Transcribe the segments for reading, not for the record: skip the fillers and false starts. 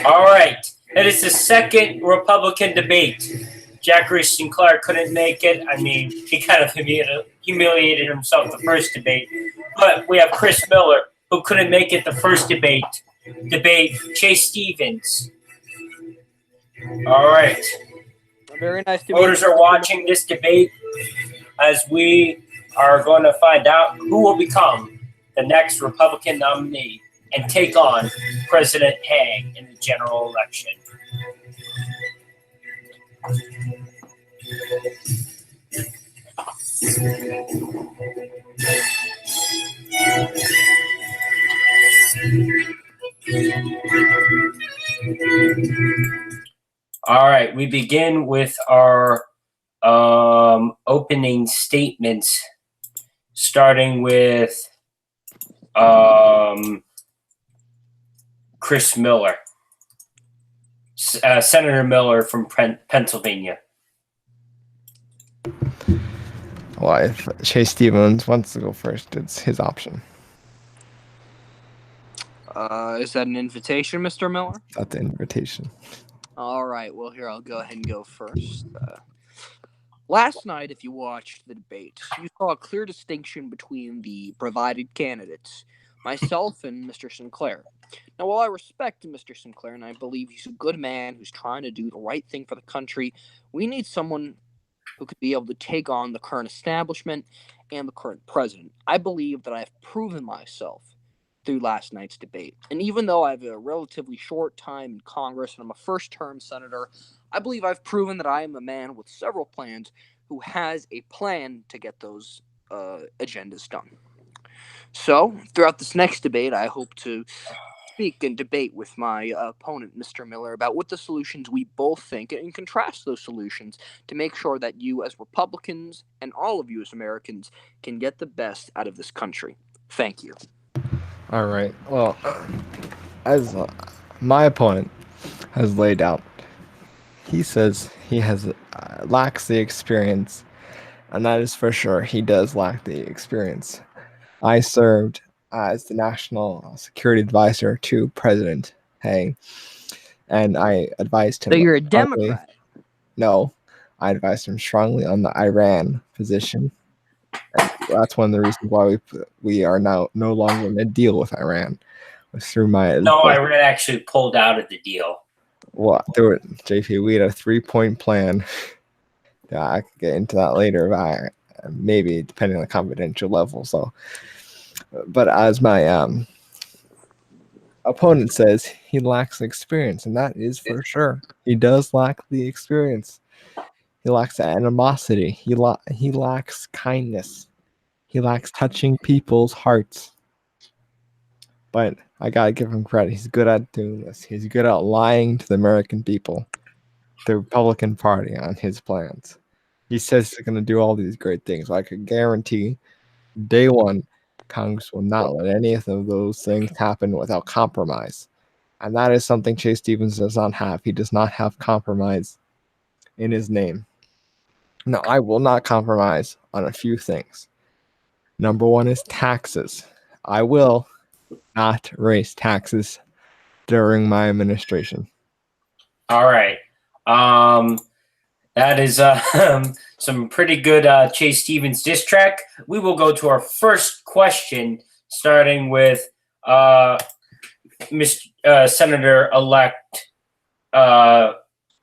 All right. It is the second Republican debate. Zachary Sinclair couldn't make it. I mean, he kind of humiliated himself the first debate. But we have Chris Miller, who couldn't make it the first debate. Debate Chase Stevens. All right. Very nice to Voters are watching this debate as we are going to find out who will become the next Republican nominee and take on President Haig in the general election. All right, we begin with our opening statements, starting with Chris Miller, Senator Miller from Pennsylvania. Well, if Chase Stevens wants to go first, it's his option. Is that an invitation, Mr. Miller? That's the invitation. All right. Well, here, I'll go ahead and go first. Last night, if you watched the debate, you saw a clear distinction between the provided candidates, myself and Mr. Sinclair. Now, while I respect Mr. Sinclair and I believe he's a good man who's trying to do the right thing for the country, we need someone who could be able to take on the current establishment and the current president. I believe that I have proven myself through last night's debate. And even though I have a relatively short time in Congress and I'm a first-term senator, I believe I've proven that I am a man with several plans who has a plan to get those agendas done. So, throughout this next debate, I hope to speak and debate with my opponent, Mr. Miller, about what the solutions we both think and contrast those solutions to make sure that you as Republicans and all of you as Americans can get the best out of this country. Thank you. All right. Well, as my opponent has laid out, he says he has lacks the experience, and that is for sure. He does lack the experience. I served as the national security advisor to President Haig, and I advised him. So you're a Democrat? No, I advised him strongly on the Iran position. And that's one of the reasons why we are now no longer in a deal with Iran. Was through my Iran actually pulled out of the deal. Well, JP, we had a 3-point plan. Yeah, I could get into that later, maybe depending on the confidential level. So, but as my opponent says, he lacks experience, and that is for sure. He does lack the experience. He lacks animosity. He lacks kindness. He lacks touching people's hearts. But I gotta give him credit. He's good at doing this. He's good at lying to the American people, the Republican Party, on his plans. He says he's going to do all these great things. I could guarantee day one, Congress will not let any of those things happen without compromise. And that is something Chase Stevens does not have. He does not have compromise in his name. No, I will not compromise on a few things. Number one is taxes. I will not raise taxes during my administration. All right. That is some pretty good Chase Stevens diss track. We will go to our first question, starting with Senator-elect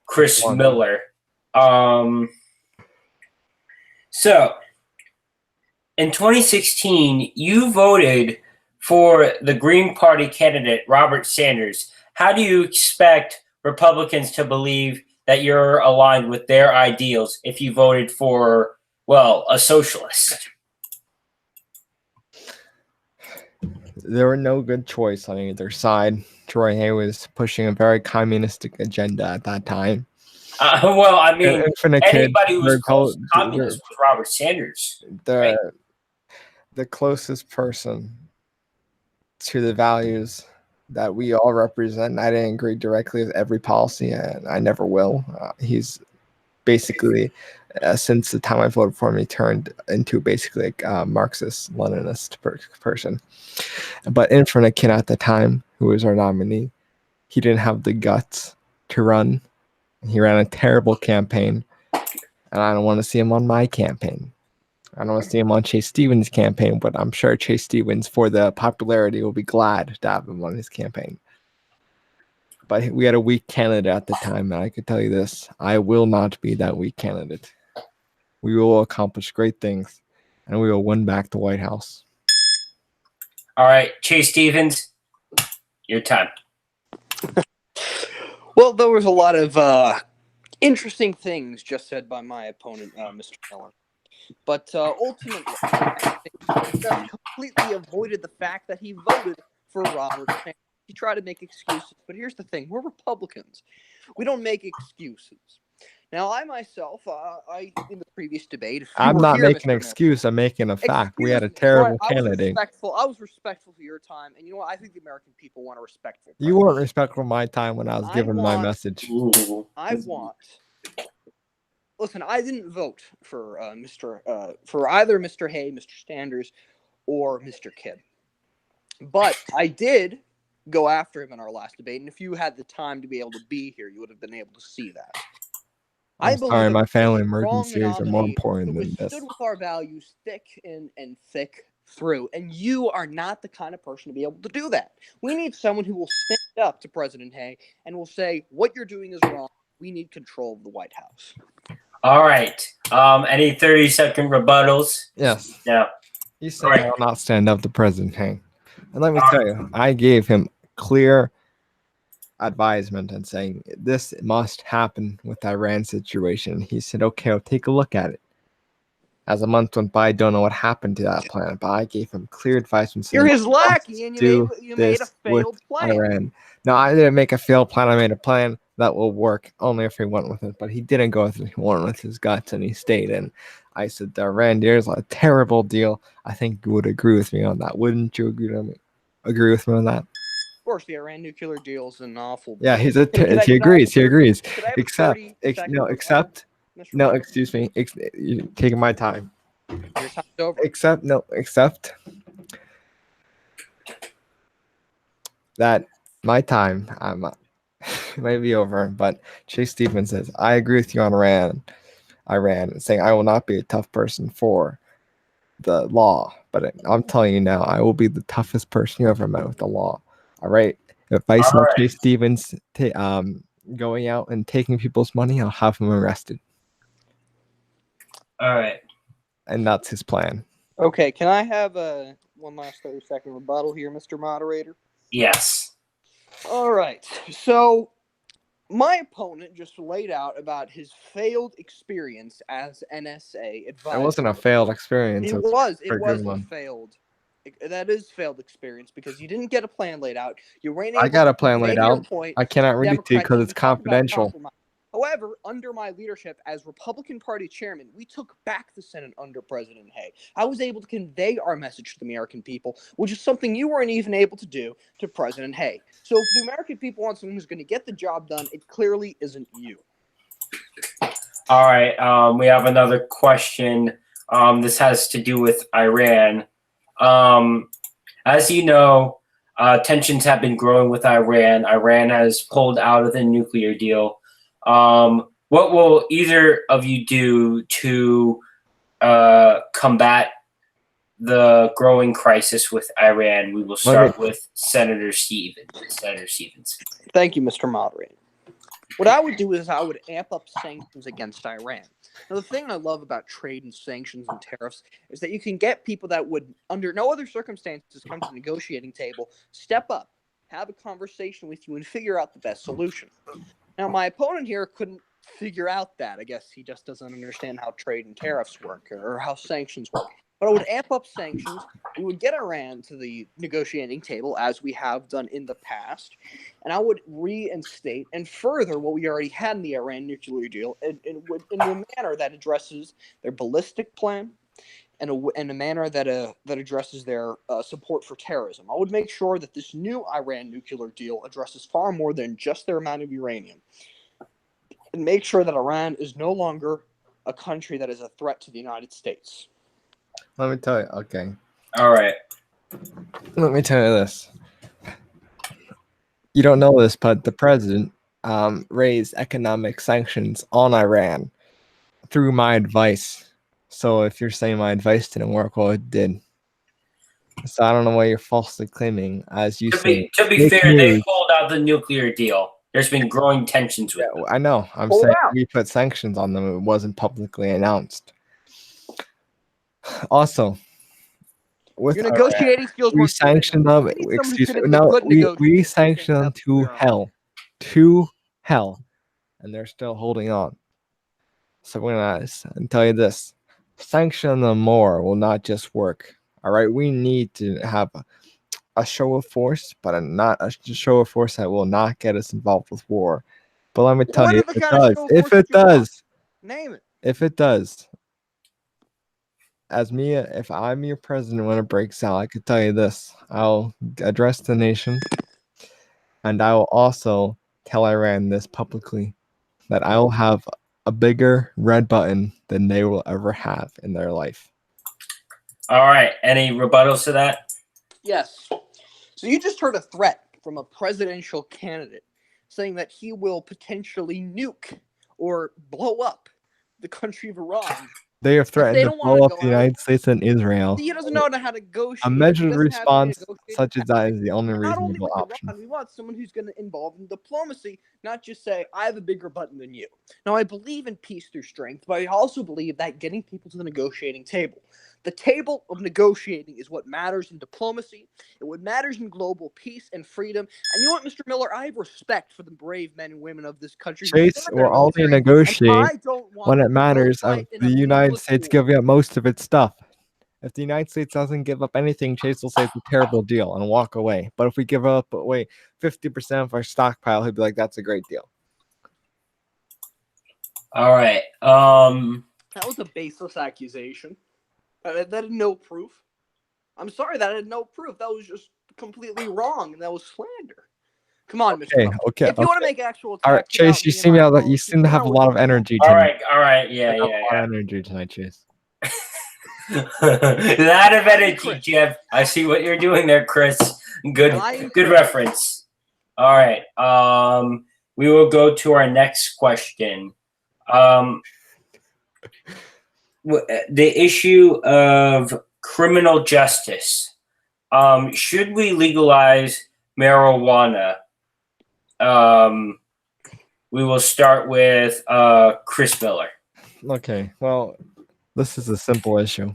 Chris Miller. So, in 2016, you voted for the Green Party candidate, Robert Sanders. How do you expect Republicans to believe that you're aligned with their ideals if you voted for, well, a socialist? There were no good choice on either side. Troy Hay was pushing a very communistic agenda at that time. Well, I mean, anybody who was close to communist was Robert Sanders. The closest person to the values that we all represent. I didn't agree directly with every policy, and I never will. He's basically, since the time I voted for him, he turned into basically a Marxist-Leninist person. But Infernakin at the time who is our nominee. He didn't have the guts to run. He ran a terrible campaign, and I don't want to see him on my campaign. I don't want to see him on Chase Stevens' campaign, but I'm sure Chase Stevens, for the popularity, will be glad to have him on his campaign. But we had a weak candidate at the time, and I can tell you this: I will not be that weak candidate. We will accomplish great things, and we will win back the White House. All right, Chase Stevens, your time. Well, there was a lot of interesting things just said by my opponent, Mr. Miller. But ultimately, he just completely avoided the fact that he voted for Robert Sanders. He tried to make excuses, but here's the thing. We're Republicans. We don't make excuses. Now, I myself, in the previous debate, if you I'm were not here, making Mr. an excuse. I'm making a fact. We had a Excuse me, terrible I was candidate. I was respectful for your time, and you know what? I think the American people want a respectful You president. weren't respectful of my time when I was giving my message. Listen, I didn't vote for for either Mr. Hay, Mr. Sanders, or Mr. Kidd. But I did go after him in our last debate, and if you had the time to be able to be here, you would have been able to see that. I'm sorry, my family emergencies are more nominee important who than has this. stood with our values thick and thick through, and you are not the kind of person to be able to do that. We need someone who will stand up to President Hay and will say, what you're doing is wrong. We need control of the White House. All right. Any 30-second rebuttals? Yes. No. He's saying I'll not stand up to President Hay. And let me tell you, I gave him clear advisement and saying this must happen with the Iran situation. He said, okay, I'll take a look at it. As a month went by, I don't know what happened to that plan, but I gave him clear advice and said, you're his lackey, and you made a failed plan. Iran. No, I didn't make a failed plan. I made a plan that will work only if he went with it, but he didn't go with it. He went with his guts, and he stayed in. I said, the Iran deal is a terrible deal. I think you would agree with me on that. Wouldn't you agree with me on that? Of course, the Iran nuclear deal is an awful. Yeah, deal. he agrees. He agrees. Except, Excuse me. You're taking my time. Your time's over. Except that my time may be over, but Chase Stevens says, I agree with you on Iran, saying I will not be a tough person for the law, but I'm telling you now, I will be the toughest person you ever met with the law. All right. If I saw Chase Stevens going out and taking people's money, I'll have him arrested. All right. And that's his plan. Okay, can I have one last 30-second rebuttal here, Mr. Moderator? Yes. All right. So my opponent just laid out about his failed experience as NSA advisor. It wasn't a failed experience. It was a failed. That is failed experience because you didn't get a plan laid out. You ran. I got a plan laid out. I cannot read it to you because it's confidential. However, under my leadership as Republican Party chairman, we took back the Senate under President Hay. I was able to convey our message to the American people, which is something you weren't even able to do to President Hay. So if the American people want someone who's going to get the job done, it clearly isn't you. All right. We have another question. This has to do with Iran. As you know, tensions have been growing with Iran. Iran has pulled out of the nuclear deal. What will either of you do to combat the growing crisis with Iran? We will start with Senator Stevens. Thank you, Mr. Moderator. What I would do is I would amp up sanctions against Iran. Now, the thing I love about trade and sanctions and tariffs is that you can get people that would, under no other circumstances, come to the negotiating table, step up, have a conversation with you, and figure out the best solution. Now, my opponent here couldn't figure out that. I guess he just doesn't understand how trade and tariffs work or how sanctions work. But I would amp up sanctions. We would get Iran to the negotiating table, as we have done in the past. And I would reinstate and further what we already had in the Iran nuclear deal in a manner that addresses their ballistic plan and in a manner that addresses their support for terrorism. I would make sure that this new Iran nuclear deal addresses far more than just their amount of uranium. And make sure that Iran is no longer a country that is a threat to the United States. Let me tell you. Okay. All right. Let me tell you this. You don't know this, but the president raised economic sanctions on Iran through my advice. So if you're saying my advice didn't work, well, it did. So I don't know why you're falsely claiming, as you say, To be fake fair, they news. pulled out the nuclear deal. There's been growing tensions with them. I know. I'm Hold saying out. we put sanctions on them. It wasn't publicly announced. Also, with Your Iran, negotiating skills we weren't good enough. sanctioned them. We need someone who's Excuse me. gonna be a No, good we negotiator. sanctioned them That's to clear. hell, and they're still holding on. So we're gonna tell you this: sanction them more will not just work. All right, we need to have a show of force, but not a show of force that will not get us involved with war. But let me tell What you, are the kind of show of force that you want? Name it. if it does, as me, if I'm your president when it breaks out, I could tell you this: I'll address the nation, and I will also tell Iran this publicly that I will have a bigger red button than they will ever have in their life. All right. Any rebuttals to that? Yes. So you just heard a threat from a presidential candidate saying that he will potentially nuke or blow up the country of Iran. They have threatened they to don't wanna blow up go the out, United States and Israel. he doesn't know how to A negotiate. He measured doesn't have any response negotiating such as that is the only Not only reasonable with option. Iran, we want someone who's going to involve in diplomacy, not just say, I have a bigger button than you. Now, I believe in peace through strength, but I also believe that getting people to the negotiating table. The table of negotiating is what matters in diplomacy. It what matters in global peace and freedom. And you know what, Mr. Miller? I have respect for the brave men and women of this country. Who Chase serve in our will only military, negotiate and I don't want when it them to go matters of fight in the a United meaningless States war. giving up most of its stuff. If the United States doesn't give up anything, Chase will say it's a terrible deal and walk away. But if we give up away 50% of our stockpile, he'll be like, that's a great deal. All right. That was a baseless accusation. That had no proof. I'm sorry, that had no proof. That was just completely wrong, and that was slander. Come on, Mr. Miller. Okay. If you want to make actual attacks All right, Chase, about you me and my you policies, seem to have a now lot we're of talking. energy all tonight. right. Yeah. A lot of energy tonight, Chase. A lot of energy, Jeff. I see what you're doing there, Chris. Good reference. All right. We will go to our next question. The issue of criminal justice. Should we legalize marijuana? We will start with Chris Miller. Okay, well, this is a simple issue.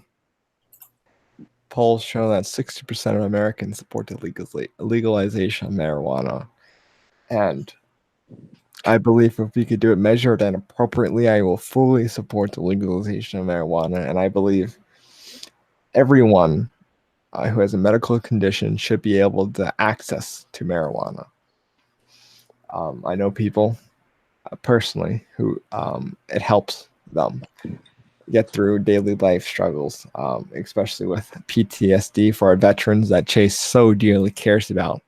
Polls show that 60% of Americans support the legalization of marijuana. And I believe if we could do it measured and appropriately, I will fully support the legalization of marijuana. And I believe everyone who has a medical condition should be able to access to marijuana. I know people personally who it helps them get through daily life struggles, especially with PTSD for our veterans that Chase so dearly cares about.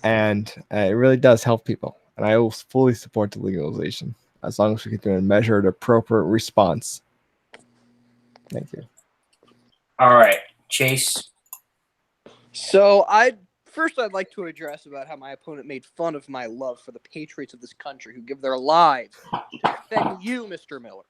And it really does help people. And I will fully support the legalization as long as we can do a measured, appropriate response. Thank you. All right, Chase. So I'd like to address about how my opponent made fun of my love for the patriots of this country who give their lives to defend you, Mr. Miller.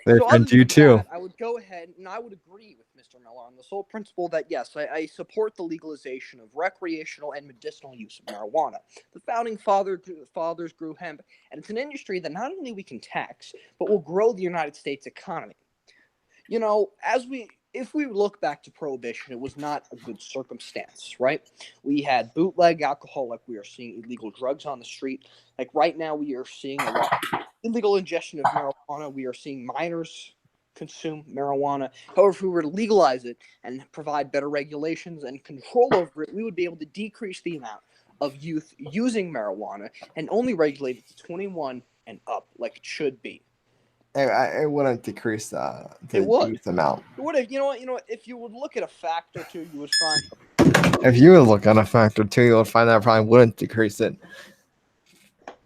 They defend you too. I would go ahead and I would agree with Mr. Miller on the sole principle that yes, I support the legalization of recreational and medicinal use of marijuana. The founding fathers grew hemp, and it's an industry that not only we can tax, but will grow the United States economy. You know, if we look back to Prohibition, it was not a good circumstance, right? We had bootleg alcohol, like we are seeing illegal drugs on the street. Like right now, we are seeing a lot of illegal ingestion of marijuana. We are seeing minors consume marijuana. However, if we were to legalize it and provide better regulations and control over it, we would be able to decrease the amount of youth using marijuana and only regulate it to 21 and up, like it should be. It wouldn't decrease the youth amount. It would have, you know what? If you would look at a fact or two, you would find. If you would look on a fact or two, you would find that it probably wouldn't decrease it.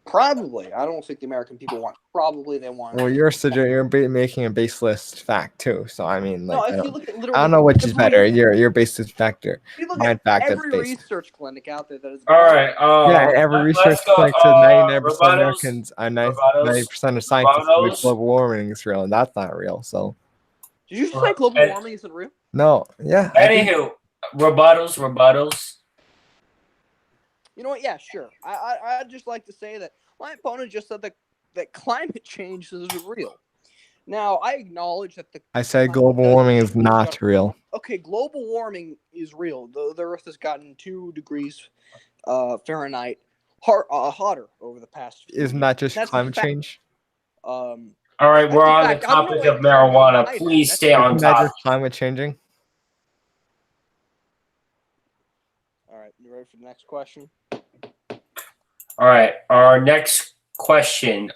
Probably. I don't think the American people want. Probably they want. Well, you're making a baseless fact too. So I mean, No, like, if you look at literally, I don't know which is every- better. Your baseless factor. If you look My at fact that's every based. research clinic out there that is. All right. Yeah, and every research let's go. clinic says 99% of Rebuttals. Americans, 90% of scientists believe global warming is real, and that's not real. So, Did you just say global warming isn't real? no, yeah. Anywho, rebuttals. You know what? Yeah, sure. I'd just like to say that my opponent just said that climate change is real. Now, I acknowledge that I said global warming is not real. Okay, global warming is real. The Earth has gotten 2 degrees Fahrenheit hotter over the past few Isn't years. that just That's climate change? All right, we're on the topic of marijuana. Please stay on Isn't that top. just climate changing? All right, you ready for the next question? All right, our next question.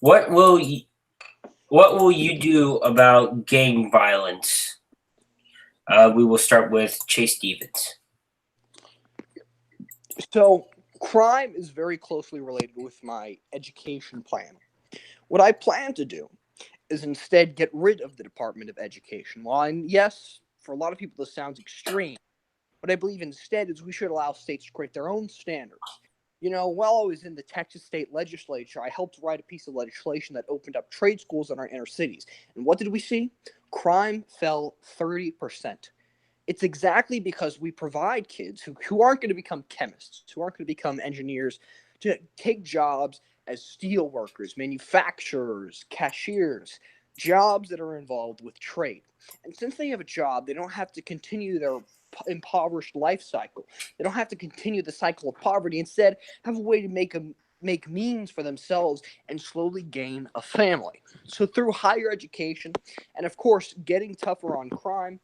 What will you do about gang violence? We will start with Chase Stevens. So, crime is very closely related with my education plan. What I plan to do is instead get rid of the Department of Education. Well, yes, for a lot of people this sounds extreme. What I believe instead is we should allow states to create their own standards. You know, while I was in the Texas state legislature, I helped write a piece of legislation that opened up trade schools in our inner cities. And what did we see? Crime fell 30%. It's exactly because we provide kids who aren't going to become chemists, who aren't going to become engineers, to take jobs as steel workers, manufacturers, cashiers, jobs that are involved with trade. And since they have a job, they don't have to continue their impoverished life cycle. They don't have to continue the cycle of poverty. Instead, have a way to make means for themselves and slowly gain a family. So through higher education and, of course, getting tougher on crime,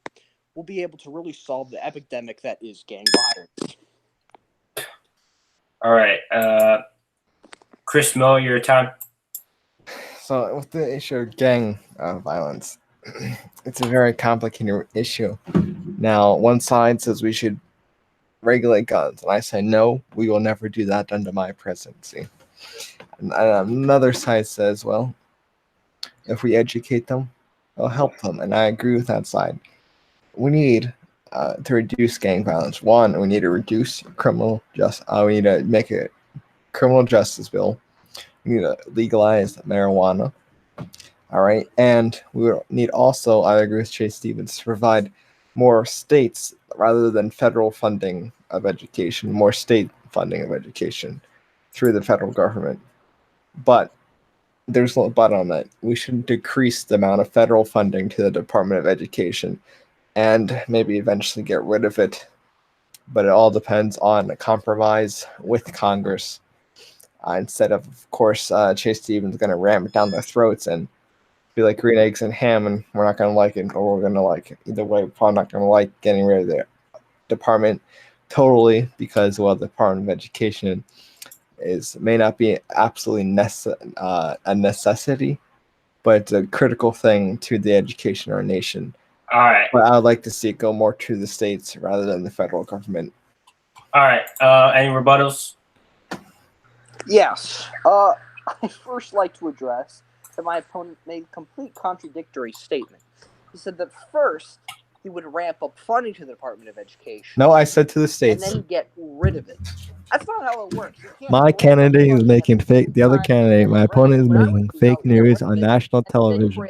we'll be able to really solve the epidemic that is gang violence. All right, Chris Miller, your time. So with the issue of gang violence, it's a very complicated issue. Now, one side says we should regulate guns, and I say no, we will never do that under my presidency. And another side says, well, if we educate them, it'll help them, and I agree with that side. We need to reduce gang violence. One, we need to reduce criminal justice. We need to make a criminal justice bill. We need to legalize marijuana. All right, and we need also, I agree with Chase Stevens, to provide more states rather than federal funding of education, more state funding of education through the federal government. But there's a but on that. We should decrease the amount of federal funding to the Department of Education and maybe eventually get rid of it. But it all depends on a compromise with Congress. Instead of course, Chase Stevens going to ram it down their throats and be like green eggs and ham, and we're not going to like it, or we're going to like it. Either way, we're probably not going to like getting rid of the department totally, because, well, the Department of Education may not be absolutely a necessity, but it's a critical thing to the education of our nation. All right. But I would like to see it go more to the states rather than the federal government. All right. Any rebuttals? Yes. I'd first like to address that my opponent made a complete contradictory statement. He said that first he would ramp up funding to the Department of Education. No, I said to the states. And then get rid of it. That's not how it works. My candidate is making fake. The other candidate, my opponent, is making fake news on national television.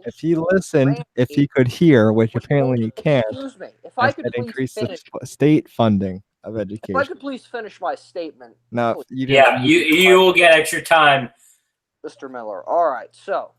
If he listened, if he could hear, which apparently he can't, excuse me, if I I could said please increase finish. the state funding of If education. I could please finish my statement. Now, you Yeah, you will get extra time. Mr. Miller. All right. So,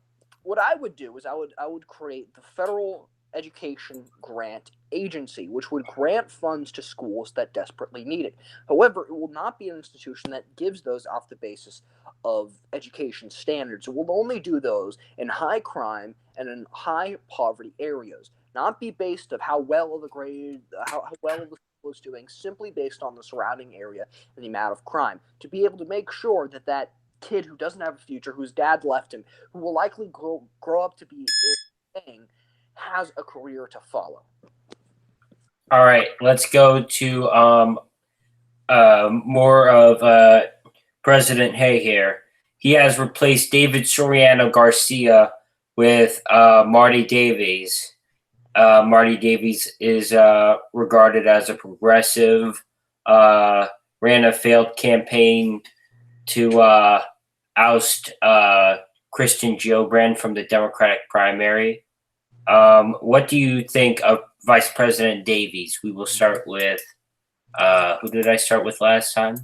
what I would do is I would create the Federal Education Grant Agency, which would grant funds to schools that desperately need it. However, it will not be an institution that gives those off the basis of education standards. It will only do those in high crime and in high poverty areas, not be based of how well the school is doing, simply based on the surrounding area and the amount of crime, to be able to make sure that kid who doesn't have a future, whose dad left him, who will likely grow up to be a gang, has a career to follow. All right, let's go to more of President Hay here. He has replaced David Soriano Garcia with Marty Davies. Marty Davies is regarded as a progressive, ran a failed campaign to oust Christian Gillibrand from the Democratic primary. What do you think of Vice President Davies? We will start with who did I start with last time?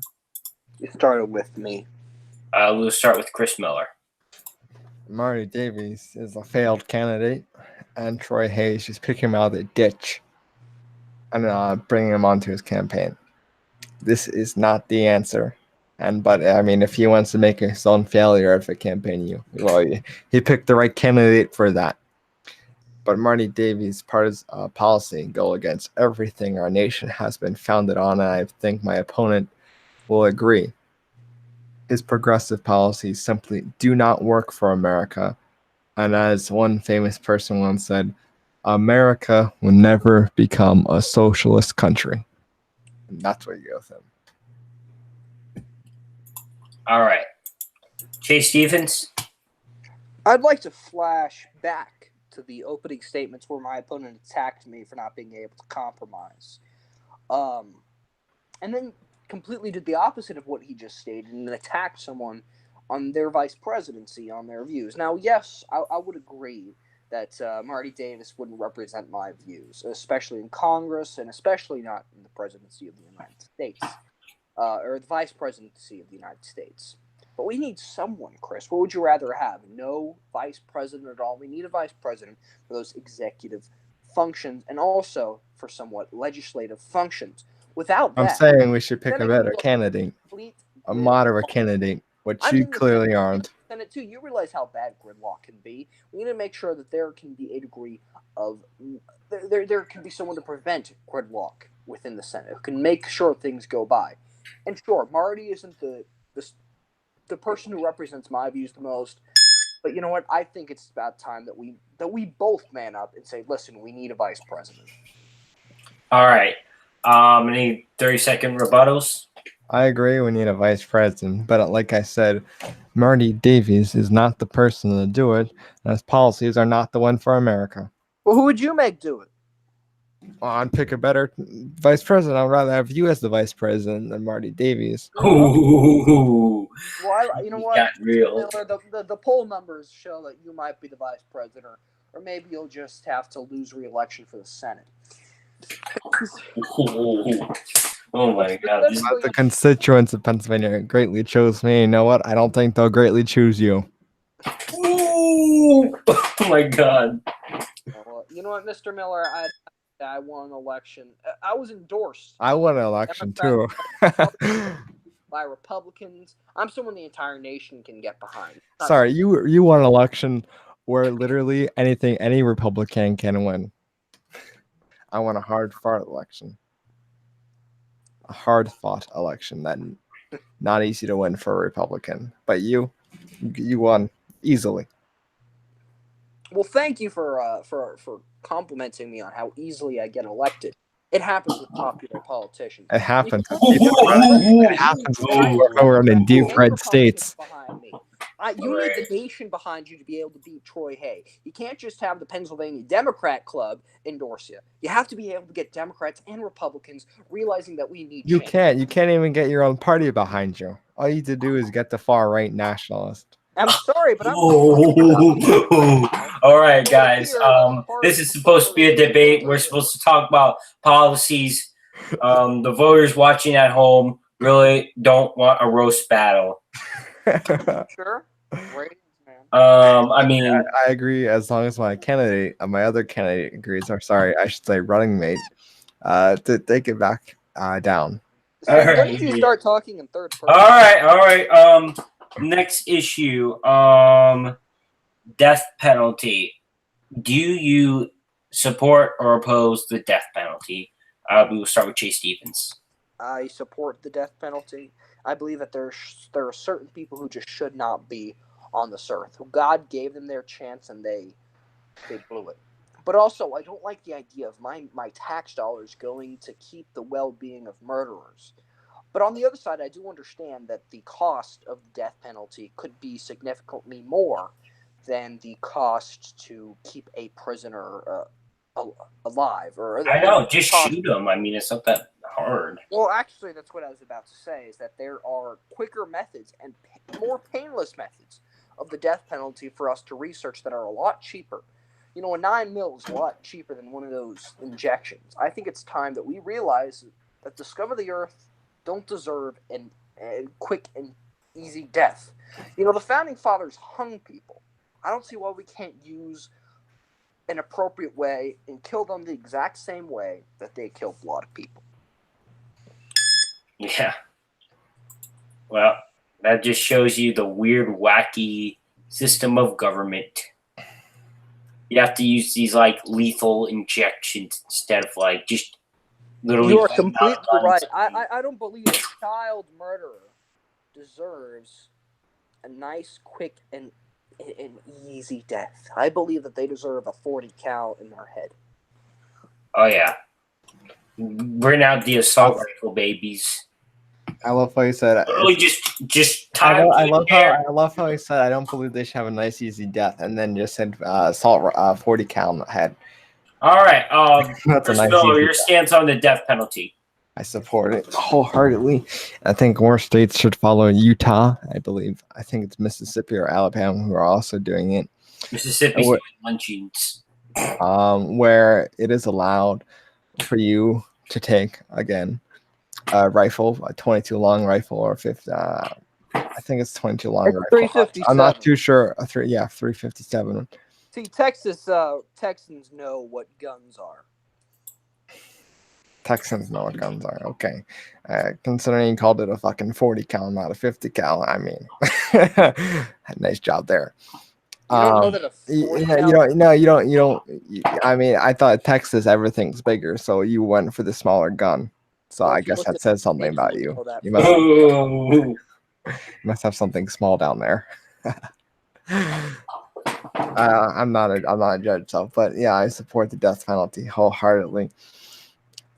You started with me. We'll start with Chris Miller. Marty Davies is a failed candidate, and Troy Hayes just picking him out of the ditch and bringing him onto his campaign. This is not the answer. But I mean, if he wants to make his own failure of a campaign, he picked the right candidate for that. But Marty Davies' policy go against everything our nation has been founded on, and I think my opponent will agree. His progressive policies simply do not work for America. And as one famous person once said, America will never become a socialist country. And that's what you go with him. All right. Chase Stevens? I'd like to flash back to the opening statements where my opponent attacked me for not being able to compromise. And then completely did the opposite of what he just stated and attacked someone on their vice presidency, on their views. Now, yes, I would agree that Marty Davis wouldn't represent my views, especially in Congress and especially not in the presidency of the United States, or the vice presidency of the United States. But we need someone, Chris. What would you rather have? No vice president at all. We need a vice president for those executive functions and also for somewhat legislative functions. Without that, I'm saying we should pick a better candidate, a moderate candidate, which you clearly aren't. Senate too. You realize how bad gridlock can be. We need to make sure that there can be a degree of there can be someone to prevent gridlock within the Senate who can make sure things go by. And sure, Marty isn't the person who represents my views the most, but you know what? I think it's about time that we both man up and say, listen, we need a vice president. All right. Any 30-second rebuttals? I agree we need a vice president, but like I said, Marty Davies is not the person to do it, and his policies are not the one for America. Well, who would you make do it? Well, I'd pick a better vice president. I'd rather have you as the vice president than Marty Davies. Ooh. Well, you know what? Got real. The poll numbers show that you might be the vice president, or maybe you'll just have to lose re-election for the Senate. Oh my God! The constituents of Pennsylvania greatly chose me. You know what? I don't think they'll greatly choose you. Ooh. Oh my God! Well, you know what, Mr. Miller? I won an election. I was endorsed. I won an election too. By Republicans. I'm someone the entire nation can get behind. Sorry, you won an election where literally any Republican can win. I won a hard-fought election. A hard-fought election that not easy to win for a Republican. But you won easily. Well, thank you for complimenting me on how easily I get elected. It happens with popular politicians. It happens. It happens over in deep red states. You need the nation behind you to be able to beat Troy Hay. You can't just have the Pennsylvania Democrat Club endorse you. You have to be able to get Democrats and Republicans realizing that we need change. You can't even get your own party behind you. All you need to do is get the far-right nationalist. I'm sorry, but I'm... All right, guys. This is supposed to be a debate. We're supposed to talk about policies. The voters watching at home really don't want a roast battle. Sure. I mean, I agree as long as my other candidate agrees, or sorry, I should say running mate, to take it back down. Don't you start talking in third person. All right. Next issue, death penalty. Do you support or oppose the death penalty? We will start with Chase Stevens. I support the death penalty. I believe that there are certain people who just should not be on this earth. God gave them their chance and they blew it. But also, I don't like the idea of my tax dollars going to keep the well-being of murderers. But on the other side, I do understand that the cost of the death penalty could be significantly more than the cost to keep a prisoner alive. Or I know, just cost. shoot him. I mean, it's not that hard. Well, actually, that's what I was about to say, is that there are quicker methods and more painless methods of the death penalty for us to research that are a lot cheaper. You know, a 9 mil is a lot cheaper than one of those injections. I think it's time that we realize that the scum of the earth don't deserve a quick and easy death. You know, the Founding Fathers hung people. I don't see why we can't use an appropriate way and kill them the exact same way that they killed a lot of people. Yeah. Well, that just shows you the weird, wacky system of government. You have to use these like lethal injections instead of like just literally. You are completely right. I don't believe a child murderer deserves a nice, quick, and an easy death. I believe that they deserve a 40 cal in their head. Oh yeah. Bring out the assault rifle babies. I love how you said. Literally just I time. love how he said. I don't believe they should have a nice, easy death, and then just said assault 40 cal in the head. All right. That's a nice, Miller, easy your death. stance on the death penalty. I support it wholeheartedly. I think more states should follow Utah. I believe. I think it's Mississippi or Alabama who are also doing it. Mississippi's doing lynchings. Where it is allowed for you to take again a rifle, a 22 long rifle, or 50. I think it's 22 long It's rifle. 357. I'm not too sure. 357. See, Texans know what guns are. Texans know what guns are. Okay. Considering you called it a fucking 40 cal, not a 50 cal, I mean, nice job there. You don't know that a 40 cal... you don't. I mean, I thought Texas, everything's bigger, so you went for the smaller gun. So Well, I if you guess look that at says the something page, about you you. know that. You must have something small down there. I'm not a judge, so but yeah, I support the death penalty wholeheartedly,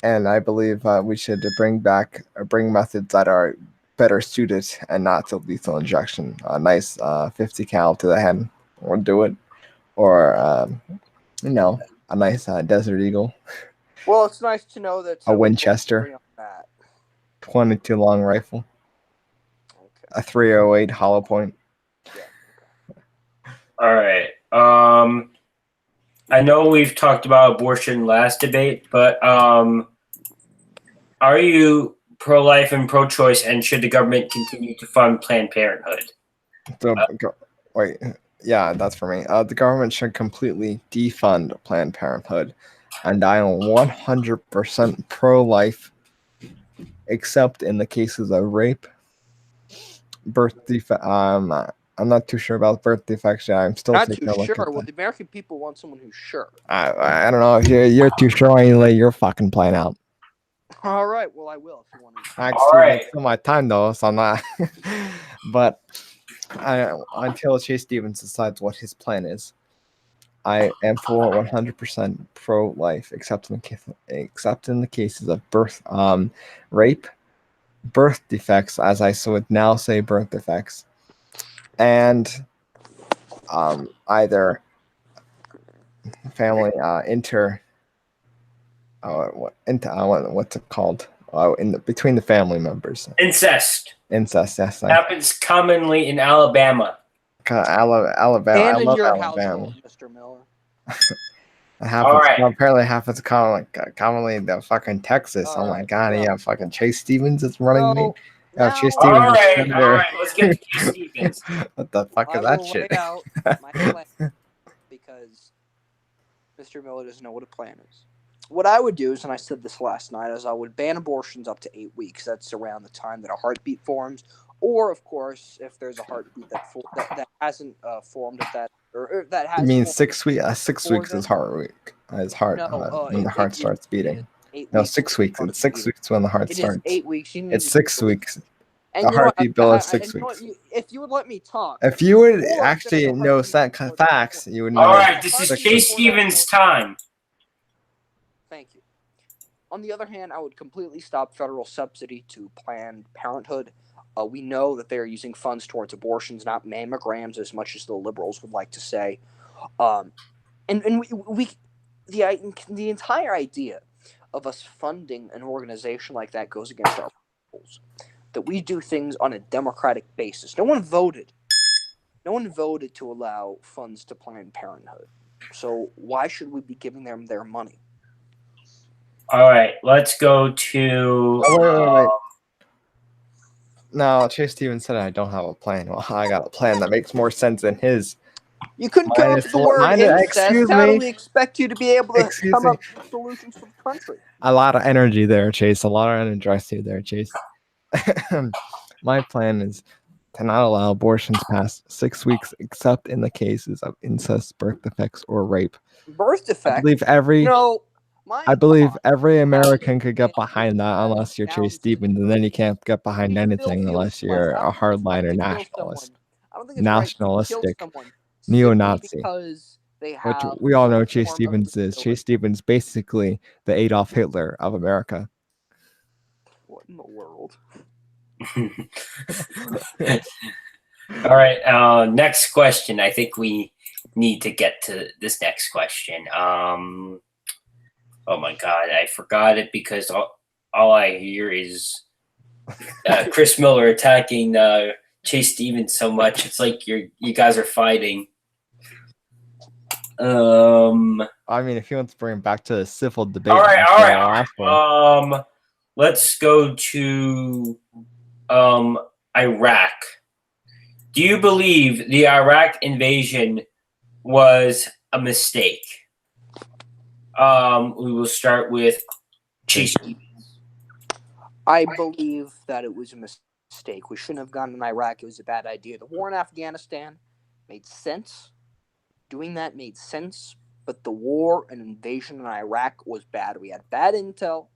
and I believe we should bring methods that are better suited and not to lethal injection. A nice 50 cal to the head will do it, or a nice Desert Eagle. Well, it's nice to know that a Winchester, 22 long rifle, okay. A 308 hollow point. All right. I know we've talked about abortion last debate, but are you pro-life and pro-choice, and should the government continue to fund Planned Parenthood? Wait, yeah, that's for me. The government should completely defund Planned Parenthood, and I am 100% pro-life, except in the cases of rape, birth defect. I'm not too sure about birth defects. I'm still not taking too a look sure. at Well, the American people want someone who's sure. I don't know if you're too sure. Why you lay your fucking plan out? All right. Well, I will if you want to. Actually, it's still my time though, so I'm not. But until Chase Stevens decides what his plan is, I am for 100% pro-life, except in the cases of rape, birth defects, as I would now say, birth defects, and either family what's it called? Between the family members. Incest. Yes. Happens commonly in Alabama. Alabama. And in your Alabama. household, Mr. Miller. It happens. Right. Apparently happens commonly in the fucking Texas. Oh my god! Well, yeah, fucking Chase Stevens is running me. Yeah, Chase Stevens. All right. Let's get to Chase Stevens. What the fuck is that shit? Lay out my plan because Mr. Miller doesn't know what a plan is. What I would do is, and I said this last night, is I would ban abortions up to 8 weeks. That's around the time that a heartbeat forms. Or, of course, if there's a heartbeat that hasn't formed at that, or that has. You mean 6 weeks? 6 weeks is heart when the heart starts beating. 8 no, weeks 6 weeks. It's 6 weeks when the heart starts. 8 weeks. It's 6 weeks. The heartbeat bill is 6 weeks. If you would let me talk. If you would actually know facts, you would know. All right, this is Chase Stevens' time. Thank you. On the other hand, I would completely stop federal subsidy to Planned Parenthood. We know that they're using funds towards abortions, not mammograms, as much as the liberals would like to say. And the entire idea of us funding an organization like that goes against our principles. That we do things on a democratic basis. No one voted to allow funds to Planned Parenthood. So why should we be giving them their money? All right, let's go to. Wait. No, Chase Stevens said I don't have a plan. Well, I got a plan that makes more sense than his. You couldn't come up with the word incest. Excuse How do me. we expect you to be able to Excuse come me. up with solutions for the country? A lot of energy there, Chase. A lot of energy there, Chase. My plan is to not allow abortions past 6 weeks, except in the cases of incest, birth defects, or rape. Birth defects? I believe every American could get behind that, unless you're Chase Stevens, and then you can't get behind anything unless you're a hardliner nationalist, nationalistic, neo-Nazi. Which we all know Chase Stevens is. Chase Stevens basically the Adolf Hitler of America. What in the world? All right, next question. I think we need to get to this next question. Oh my God, I forgot it because all I hear is Chris Miller attacking Chase Stevens so much. It's like you guys are fighting. I mean, if you want to bring it back to the civil debate. All right. Let's go to Iraq. Do you believe the Iraq invasion was a mistake? We will start with Chase Stevens. I believe that it was a mistake. We shouldn't have gone in Iraq. It was a bad idea. The war in Afghanistan made sense. Doing that made sense, but the war and invasion in Iraq was bad. We had bad intel,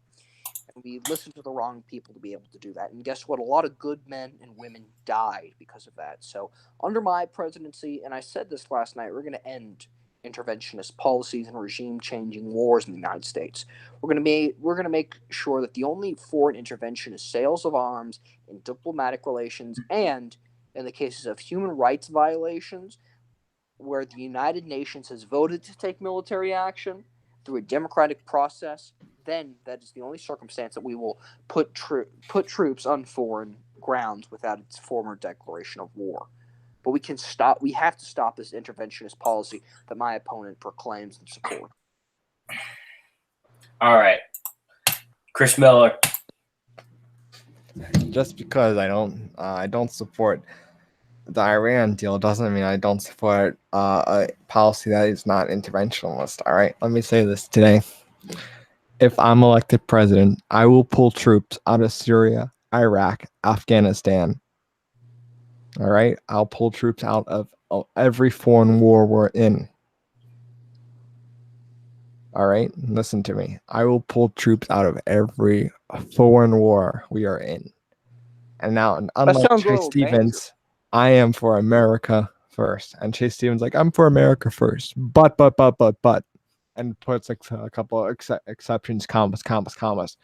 and we listened to the wrong people to be able to do that. And guess what? A lot of good men and women died because of that. So under my presidency, and I said this last night, we're going to end interventionist policies and regime-changing wars in the United States. We're going to make sure that the only foreign intervention is sales of arms in diplomatic relations, and in the cases of human rights violations, where the United Nations has voted to take military action through a democratic process, then that is the only circumstance that we will put troops on foreign grounds without its former declaration of war. But we have to stop this interventionist policy that my opponent proclaims and supports. All right. Chris Miller. Just because I don't support the Iran deal doesn't mean I don't support a policy that is not interventionist. All right, let me say this today. If I'm elected president, I will pull troops out of Syria, Iraq, Afghanistan. All right, I'll pull troops out of every foreign war we're in. All right, listen to me. I will pull troops out of every foreign war we are in. And now, unlike Chase Stevens, I am for America first. And Chase Stevens like, I'm for America first. But. And puts like a couple of exceptions, commas.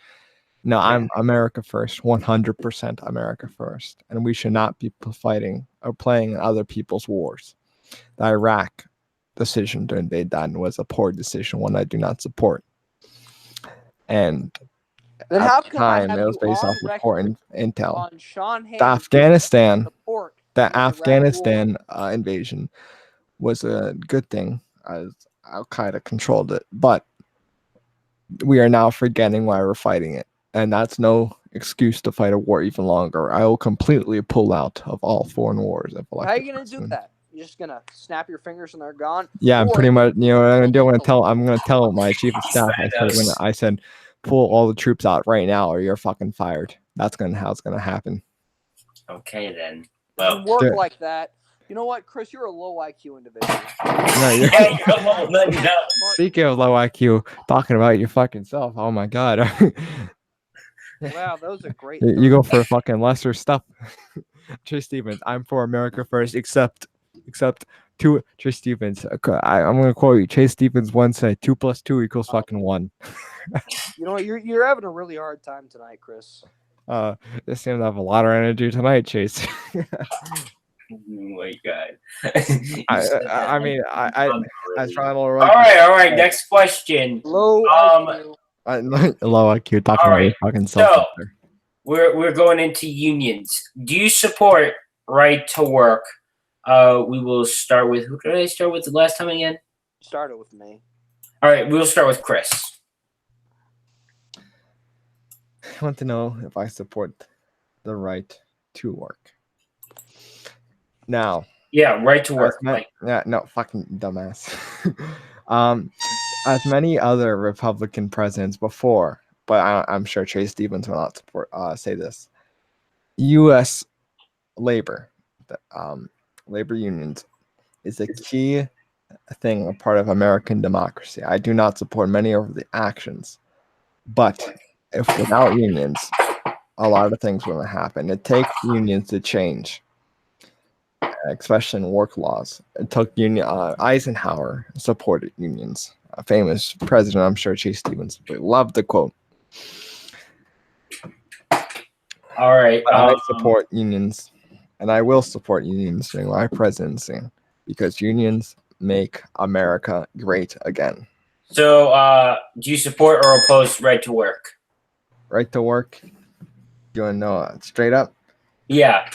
No, I'm America first, 100% America first. And we should not be fighting or playing in other people's wars. The Iraq decision to invade that was a poor decision, one I do not support. And then at the time, it was based off important intel. The Afghanistan invasion was a good thing, as Al-Qaeda controlled it. But we are now forgetting why we're fighting it. And that's no excuse to fight a war even longer. I will completely pull out of all foreign wars. How are you going to do that? You're just going to snap your fingers and they're gone? Yeah, I'm pretty much, what I'm going to do. I'm going to tell my chief of staff. I said, pull all the troops out right now or you're fucking fired. That's how it's going to happen. Okay, then. Well, it work like that. You know what, Chris? You're a low IQ individual. No, Speaking of low IQ, talking about your fucking self. Oh my god. Wow, those are great. You go for fucking lesser stuff. Chase Stevens, I'm for America first, except Except Chase Stevens. I'm going to quote you. Chase Stevens once said 2 + 2 = fucking 1. You know what? You're having a really hard time tonight, Chris. They seem to have a lot of energy tonight, Chase. Oh my god. I mean, I try to all right. Next question. Low Um, IQ. Low IQ talking All about your right, fucking so- self. There. we're going into unions. Do you support right to work? We will start with who did I start with the last time again? Started with me. All right, we'll start with Chris. I want to know if I support the right to work. Now, Yeah, right to work. Like, yeah, no, fucking dumbass. As many other Republican presidents before, but I'm sure Chase Stevens will not support. Say this: U.S. labor, labor unions, is a key thing, a part of American democracy. I do not support many of the actions, but if without unions, a lot of things wouldn't happen. It takes unions to change, especially in work laws. It took Eisenhower supported unions. A famous president, I'm sure Chase Stevens would love the quote. all right. But I support unions, and I will support unions during my presidency because unions make America great again. So, do you support or oppose right to work? Right to work. You want to know straight up? Yeah.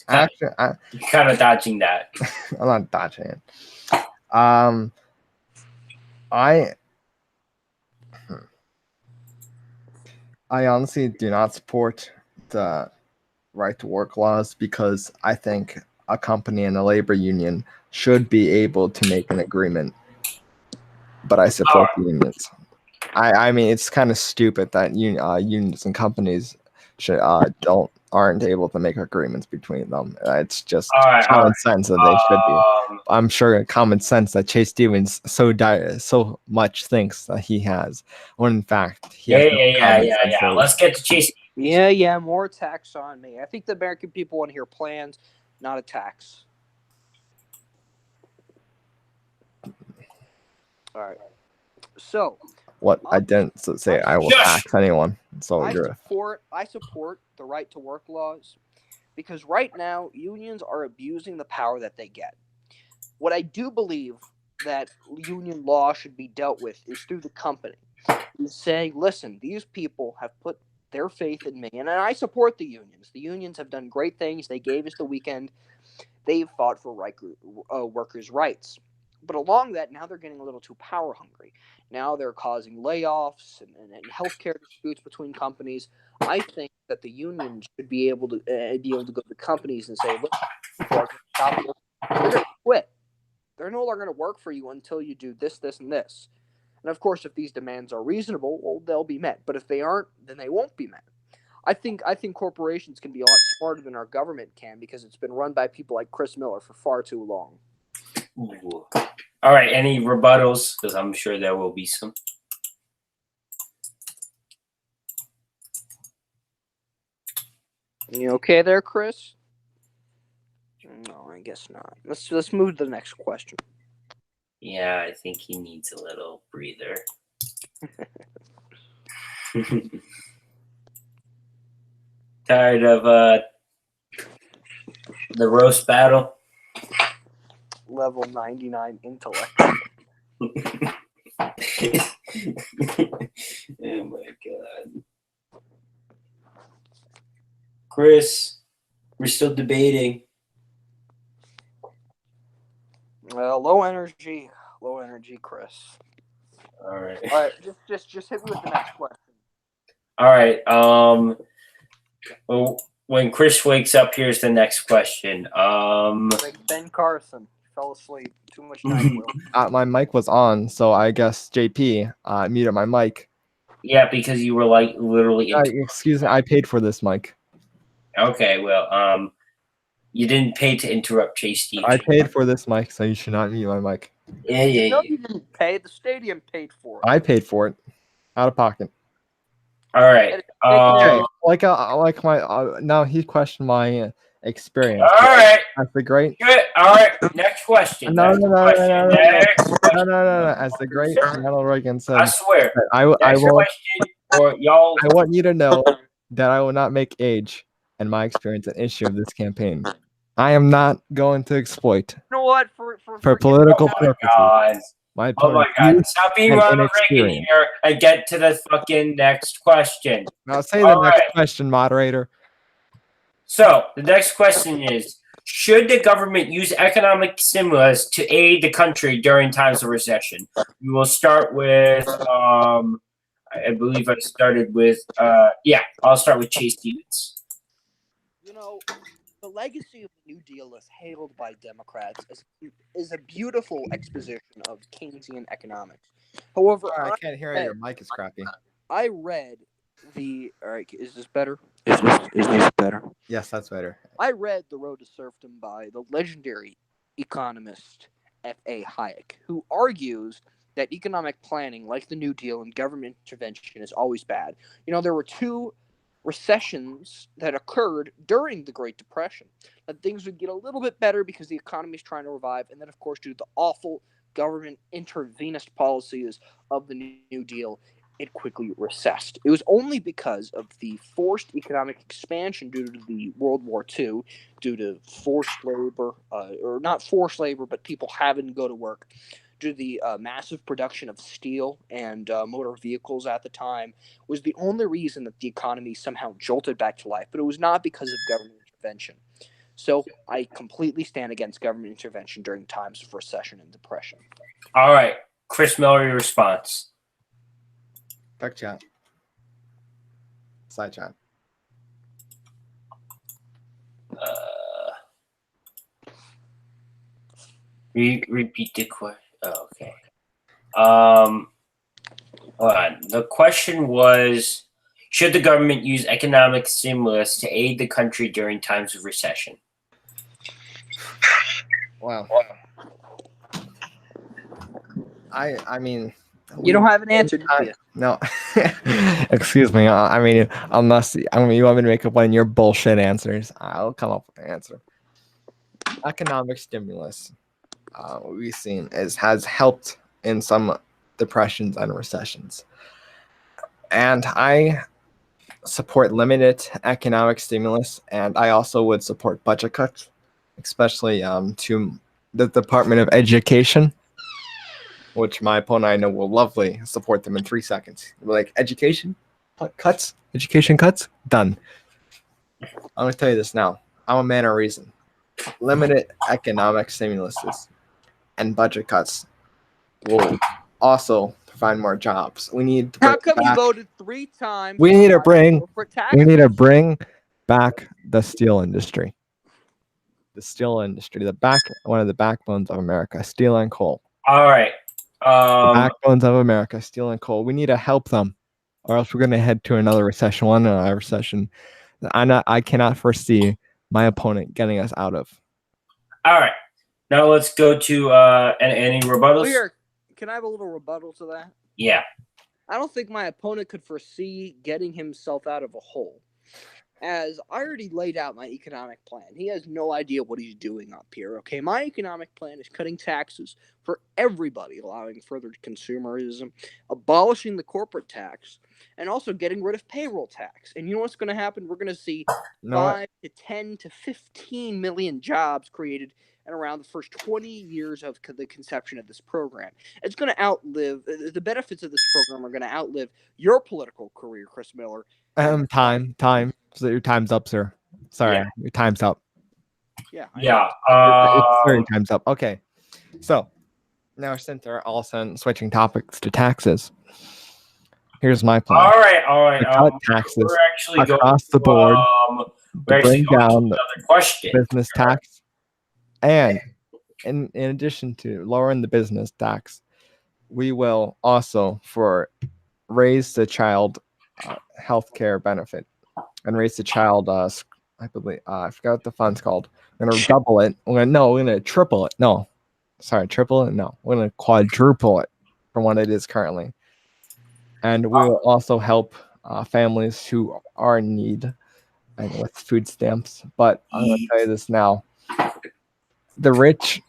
Actually, You're kind of dodging that. I'm not dodging it. I honestly do not support the right to work laws because I think a company and a labor union should be able to make an agreement. But I support unions. I mean, it's kind of stupid that unions and companies should aren't able to make agreements between them. It's just common sense that they should be. I'm sure common sense that Chase Stevens so much thinks that he has, when in fact he has Yeah. Let's get to Chase. Yeah. More attacks on me. I think the American people want to hear plans, not attacks. All right. So. What I didn't say I will tax anyone. So I support the right to work laws because right now unions are abusing the power that they get. What I do believe that union law should be dealt with is through the company. Is saying, listen, these people have put their faith in me, and I support the unions. The unions have done great things. They gave us the weekend. They've fought for workers' rights. But along that, now they're getting a little too power hungry. Now they're causing layoffs and healthcare disputes between companies. I think that the union should be able to go to companies and say, look, people are going to stop working. They're going to quit. They're no longer going to work for you until you do this, this, and this. And of course, if these demands are reasonable, well, they'll be met. But if they aren't, then they won't be met. I think corporations can be a lot smarter than our government can because it's been run by people like Chris Miller for far too long. Ooh. All right, any rebuttals? Because I'm sure there will be some. You okay there, Chris? No, I guess not. Let's move to the next question. Yeah, I think he needs a little breather. Tired of the roast battle? Level 99 intellect. Oh my god. Chris, we're still debating. Low energy, Chris. All right. All right, just hit me with the next question. All right. Well, when Chris wakes up, here's the next question. Like Ben Carson fell asleep. Too much NyQuil. My mic was on, so I guess JP muted my mic. Yeah, because you were like literally. Excuse me, I paid for this mic. Okay, well, you didn't pay to interrupt Chase Stevens. I paid for this mic, so you should not mute my mic. Yeah. No, you didn't pay. The stadium paid for it. I paid for it, out of pocket. All right. Okay, like my now he questioned my experience. All right. As the great Good. All right. Next question. no Next no no no question. no no no Next no question. no as the great Ronald Reagan said, I swear. that I Next will question, or y'all. I want you to know that I will not make age and my experience an issue of this campaign. I am not going to exploit You know what? for political Oh my purposes God. my Oh my opponent's God. youth Stop being and Ronald Reagan inexperience. here and get to the fucking next question. Now say the All next right. question, moderator. So the next question is: should the government use economic stimulus to aid the country during times of recession? We will start with. I believe I started with. I'll start with Chase Stevens. You know, the legacy of the New Deal is hailed by Democrats is a beautiful exposition of Keynesian economics. However, I can't hear you. Your mic is crappy. I read the. All right, is this better? Is this better? Yes, that's better. I read The Road to Serfdom by the legendary economist F.A. Hayek, who argues that economic planning, like the New Deal and government intervention, is always bad. You know, there were two recessions that occurred during the Great Depression. That things would get a little bit better because the economy is trying to revive, and then, of course, due to the awful government intervenist policies of the New Deal, it quickly recessed. It was only because of the forced economic expansion due to the World War II, due to forced labor, or not forced labor, but people having to go to work, due to the massive production of steel and motor vehicles at the time, was the only reason that the economy somehow jolted back to life. But it was not because of government intervention. So I completely stand against government intervention during times of recession and depression. All right, Chris Miller, your response. Back chat. Side chat. Repeat the question. Oh, okay. Hold on. The question was: should the government use economic stimulus to aid the country during times of recession? Wow. I mean, You don't have an answer, do you? No. Excuse me. I mean, unless you want me to make up one of your bullshit answers, I'll come up with an answer. Economic stimulus, what we've seen has helped in some depressions and recessions, and I support limited economic stimulus, and I also would support budget cuts, especially to the Department of Education, which my opponent I know will lovely support them in 3 seconds. Like education cuts, done. I'm gonna tell you this now. I'm a man of reason. Limited economic stimuluses and budget cuts will also provide more jobs. We need to How come you voted 3 times? We need to bring taxes? Back the steel industry. The steel industry, one of the backbones of America, steel and coal. All right. The backbones of America, steel and coal. We need to help them, or else we're going to head to another recession. I cannot foresee my opponent getting us out of. All right. Now let's go to any rebuttals. Here, can I have a little rebuttal to that? Yeah. I don't think my opponent could foresee getting himself out of a hole. As I already laid out my economic plan, he has no idea what he's doing up here, okay? My economic plan is cutting taxes for everybody, allowing further consumerism, abolishing the corporate tax, and also getting rid of payroll tax. And you know what's going to happen? We're going to see 5 to 10 to 15 million jobs created in around the first 20 years of the conception of this program. It's going to outlive, the benefits of this program are going to outlive your political career, Chris Miller. Time. So your time's up, sir. Sorry, your time's up. Yeah. It's time's up. Okay. So now since they're all switching topics to taxes, here's my plan. All right. Cut taxes we're actually across the board to bring down the business tax, and in addition to lowering the business tax, we will also raise the child health care benefit and raise the child I believe I forgot what the fund's called. We're gonna double it. We're gonna triple it. No, sorry, triple it. No, we're gonna quadruple it from what it is currently, and we will also help families who are in need and with food stamps. But I'm going to tell you this now. The rich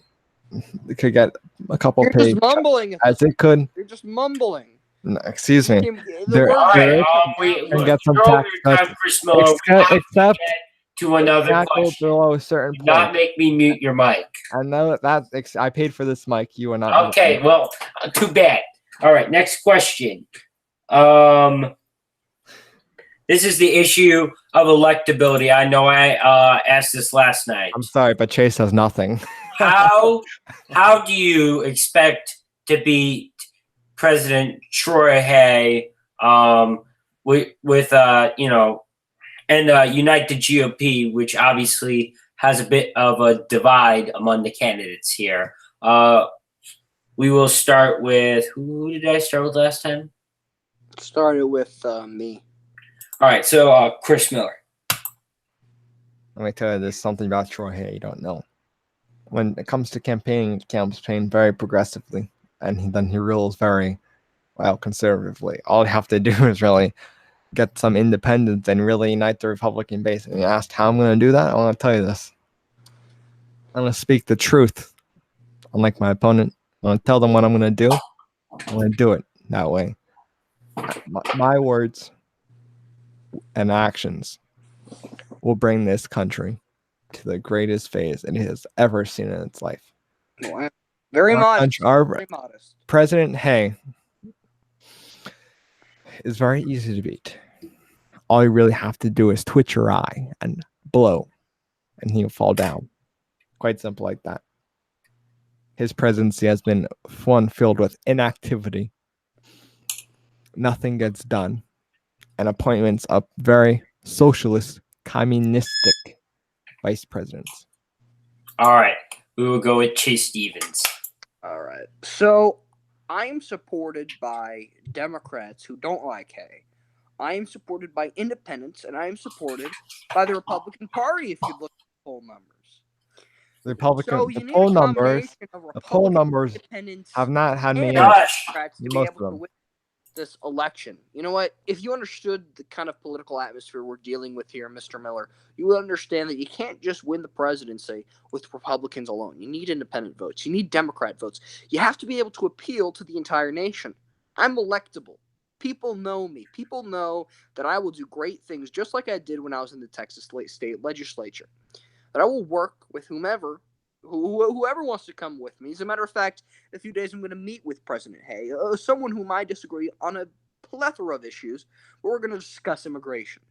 could get a couple You're pay just mumbling. as it could. You're just mumbling. No, excuse me. The There- word All the right, rich can get some you're over tax your time, cuts. Chris Miller. We have Except to get to another not go question. below a certain Do not point. make me mute your mic. I know that I paid for this mic. You are not. Okay, well, too bad. All right, next question. This is the issue of electability. I know I asked this last night. I'm sorry, but Chase has nothing. How do you expect to beat President Troy Hay with and unite the GOP, which obviously has a bit of a divide among the candidates here? We will start with who did I start with last time? Started with me. All right, so Chris Miller. Let me tell you, there's something about Troy Hay you don't know. When it comes to campaigning, he campaigns very progressively, and then he rules very conservatively. All you have to do is really get some independence and really unite the Republican base. And you asked how I'm going to do that? I want to tell you this. I'm going to speak the truth, unlike my opponent. I'm going to tell them what I'm going to do. I'm going to do it that way. My words and actions will bring this country to the greatest phase it has ever seen in its life. Very Our modest. country- our very modest. President Hay is very easy to beat. All you really have to do is twitch your eye and blow, and he'll fall down. Quite simple like that. His presidency has been one filled with inactivity. Nothing gets done. And appointments of very socialist, communistic vice presidents. All right, we will go with Chase Stevens. All right. So I am supported by Democrats who don't like Hay. I am supported by independents, and I am supported by the Republican Party. If you look at the poll numbers, The Republican, so the you need poll a numbers, combination of the poll Republican, numbers independents, have not had many. and Gosh. Democrats to be Most able of to them. win this election. You know what? If you understood the kind of political atmosphere we're dealing with here, Mr. Miller, you would understand that you can't just win the presidency with Republicans alone. You need independent votes. You need Democrat votes. You have to be able to appeal to the entire nation. I'm electable. People know me. People know that I will do great things, just like I did when I was in the Texas state legislature. That I will work with whomever wants to come with me. As a matter of fact, in a few days I'm going to meet with President Hay, someone whom I disagree on a plethora of issues, but we're going to discuss immigration.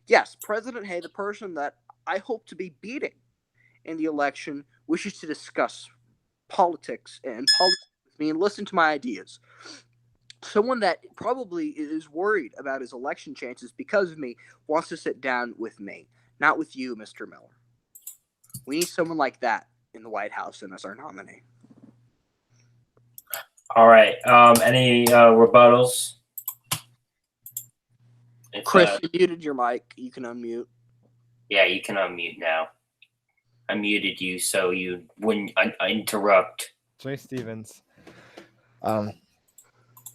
Yes, President Hay, the person that I hope to be beating in the election, wishes to discuss politics with me and listen to my ideas. Someone that probably is worried about his election chances because of me wants to sit down with me, not with you, Mr. Miller. We need someone like that in the White House and as our nominee. All right. Any rebuttals? Chris, you muted your mic. You can unmute. Yeah, you can unmute now. I muted you so you wouldn't interrupt. Jay Stevens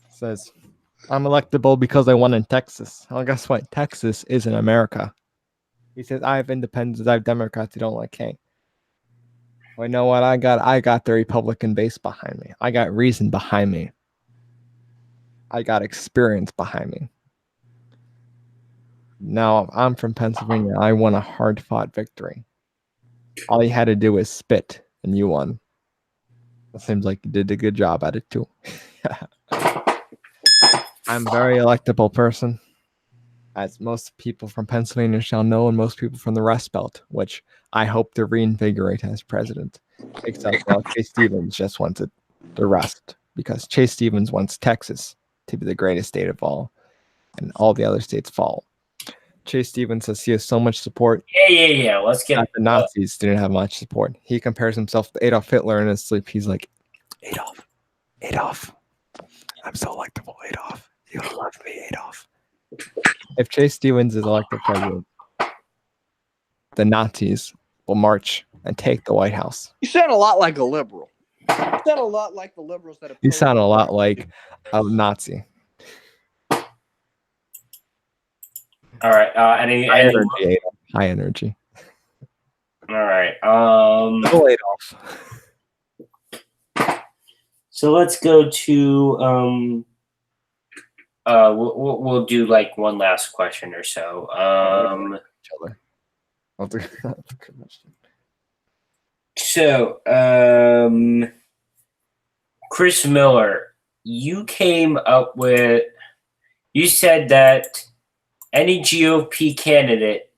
says, I'm electable because I won in Texas. Well, guess what? Texas isn't America. He says, I have independents, I have Democrats who don't like Hay. Well, you know what I got? I got the Republican base behind me. I got reason behind me. I got experience behind me. Now, I'm from Pennsylvania. I won a hard-fought victory. All you had to do was spit, and you won. It seems like you did a good job at it, too. I'm a very electable person, as most people from Pennsylvania shall know, and most people from the Rust Belt, which I hope to reinvigorate as president. Except Chase Stevens just wants the rest, because Chase Stevens wants Texas to be the greatest state of all, and all the other states fall. Chase Stevens says he has so much support. Yeah. Let's get The Nazis didn't have much support. He compares himself to Adolf Hitler in his sleep. He's like, Adolf, I'm so electable, Adolf. You love me, Adolf. If Chase Stevens is elected president, the Nazis will march and take the White House. You sound a lot like a liberal. You sound a lot like the liberals that have. You sound a lot like a Nazi. All right. High energy, Adolf. High energy. All right. Little Adolf. So let's go to we'll do like one last question or so. Each other. That's a good question. So Chris Miller, you came up with. You said that any GOP candidate,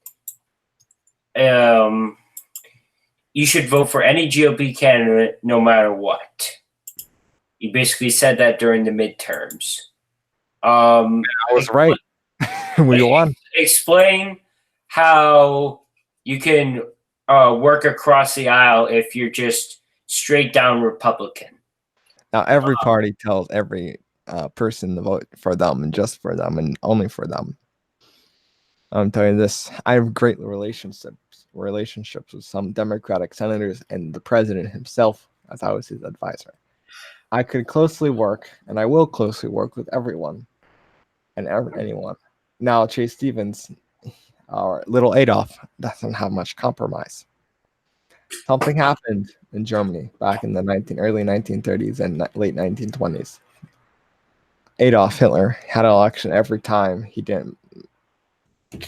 you should vote for any GOP candidate no matter what. You basically said that during the midterms. I was right. We won. Explain how you can work across the aisle if you're just straight down Republican. Now every party tells every person to vote for them and just for them and only for them. I'm telling you this. I have great relationships with some Democratic senators and the president himself, as I was his advisor. I could closely work, and I will closely work with everyone and anyone. Now, Chase Stevens, or little Adolf, doesn't have much compromise. Something happened in Germany back in the early 1930s and late 1920s. Adolf Hitler had an election every time he didn't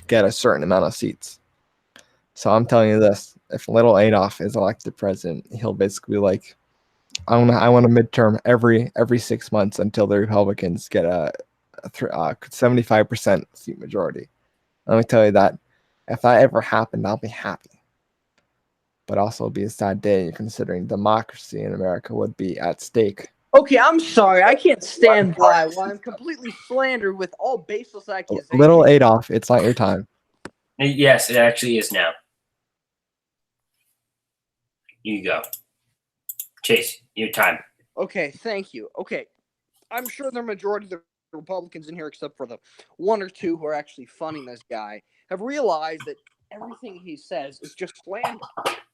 get a certain amount of seats. So I'm telling you this: if little Adolf is elected president, he'll basically be like, I want a midterm every 6 months until the Republicans get a 75% seat majority. Let me tell you that if that ever happened, I'll be happy. But also it'll be a sad day considering democracy in America would be at stake. Okay, I'm sorry. I can't stand by while I'm completely slandered with all baseless accusations. Little Adolf, it's not your time. Yes, it actually is now. You go. Chase, your time. Okay, thank you. Okay, I'm sure the majority of the Republicans in here, except for the one or two who are actually funding this guy, have realized that everything he says is just slander.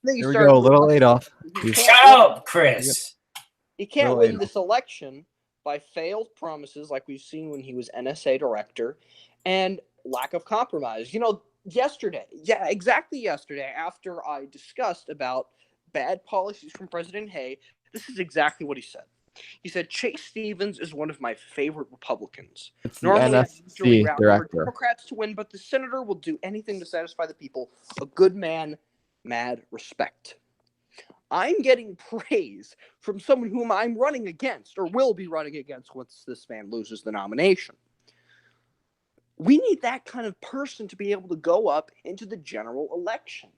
Here we go, little Adolf. Shut up, Chris. He can't Little win Adolf. this election by failed promises like we've seen when he was NSA director and lack of compromise. Yesterday, after I discussed about bad policies from President Hay, this is exactly what he said. He said, Chase Stevens is one of my favorite Republicans. It's the Normally, I usually NSC round for director. Democrats to win, but the senator will do anything to satisfy the people. A good man, mad respect. I'm getting praise from someone whom I'm running against, or will be running against once this man loses the nomination. We need that kind of person to be able to go up into the general election.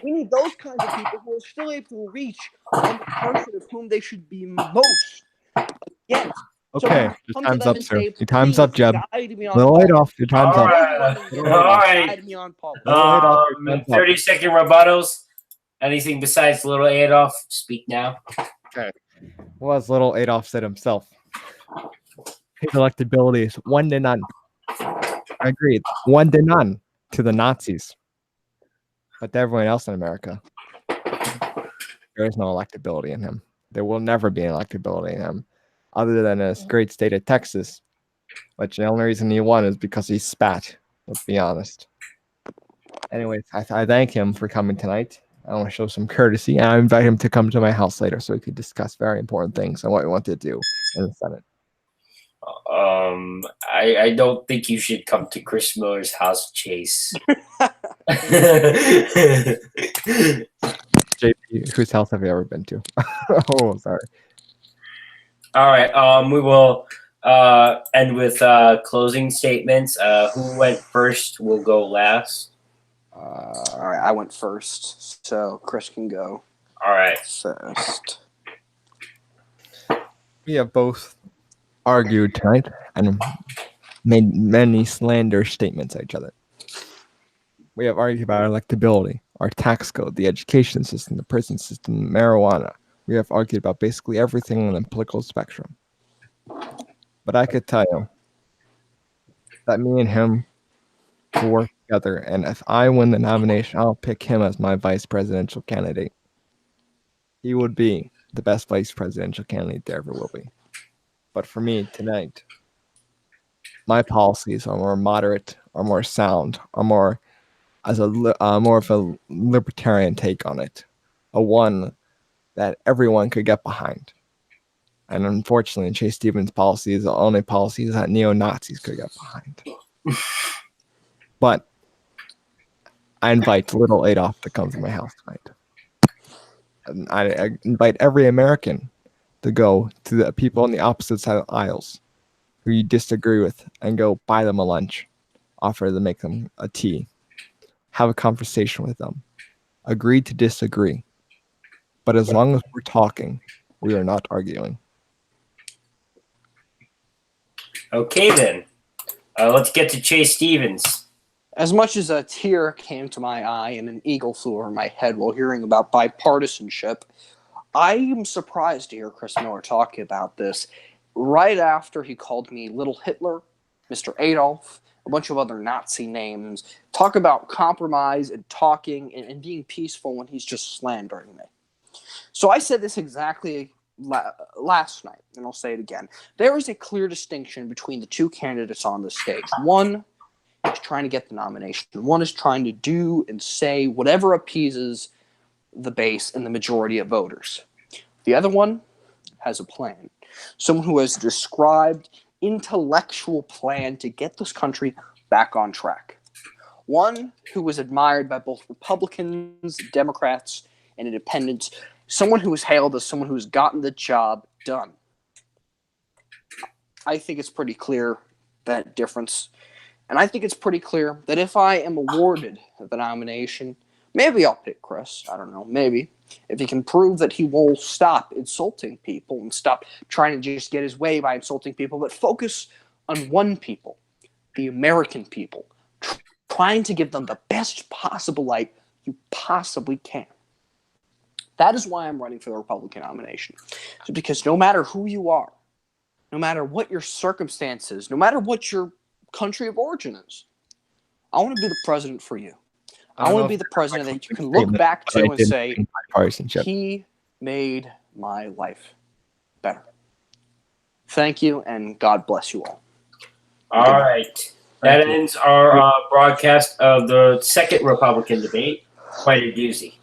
We need those kinds of people who are still able to reach on the person of whom they should be most against. Okay, your time's up, sir. Your time's up, Jeb. Little Adolf, your time's up. All right. 30-second rebuttals. Anything besides little Adolf? Speak now. Okay. Well, as little Adolf said himself, his electability is 1 to none. I agree. 1 to none to the Nazis. But to everyone else in America, there is no electability in him. There will never be an electability in him, other than his great state of Texas, which the only reason he won is because he spat. Let's be honest. Anyways, I thank him for coming tonight. I want to show some courtesy, and I invite him to come to my house later so we could discuss very important things and what we want to do in the Senate. I don't think you should come to Chris Miller's house, Chase. JP, whose house have you ever been to? Oh, sorry. All right. We will end with closing statements. Who went first will go last. All right, I went first, so Chris can go. All right. First. We have both argued tonight and made many slander statements at each other. We have argued about our electability, our tax code, the education system, the prison system, marijuana. We have argued about basically everything on the political spectrum. But I could tell you that me and him will work together, and if I win the nomination, I'll pick him as my vice presidential candidate. He would be the best vice presidential candidate there ever will be. But for me tonight, my policies are more moderate, or more sound, or more as more of a libertarian take on it, a one that everyone could get behind. And unfortunately, Chase Stevens' policy is the only policies that neo-Nazis could get behind. But I invite little Adolf to come to my house tonight. And I invite every American to go to the people on the opposite side of the aisles who you disagree with and go buy them a lunch, offer to make them a tea, have a conversation with them, agree to disagree. But as long as we're talking, we are not arguing. Okay, then. Let's get to Chase Stevens. As much as a tear came to my eye and an eagle flew over my head while hearing about bipartisanship, I am surprised to hear Chris Miller talking about this right after he called me Little Hitler, Mr. Adolf, a bunch of other Nazi names. Talk about compromise and talking and being peaceful when he's just slandering me. So I said this exactly last night, and I'll say it again. There is a clear distinction between the two candidates on this stage. One is trying to get the nomination. One is trying to do and say whatever appeases the base and the majority of voters. The other one has a plan. Someone who has described intellectual plan to get this country back on track. One who was admired by both Republicans, Democrats, and independents. Someone who is hailed as someone who's gotten the job done. I think it's pretty clear that difference. And I think it's pretty clear that if I am awarded the nomination, maybe I'll pick Chris. I don't know. Maybe. If he can prove that he will stop insulting people and stop trying to just get his way by insulting people, but focus on one people, the American people, trying to give them the best possible light you possibly can. That is why I'm running for the Republican nomination. So because no matter who you are, no matter what your circumstances, no matter what your country of origin is, I want to be the president for you. I want to be the president that you can look back to and say, he made my life better. Thank you, and God bless you all. All right. That ends our broadcast of the second Republican debate. Quite a doozy.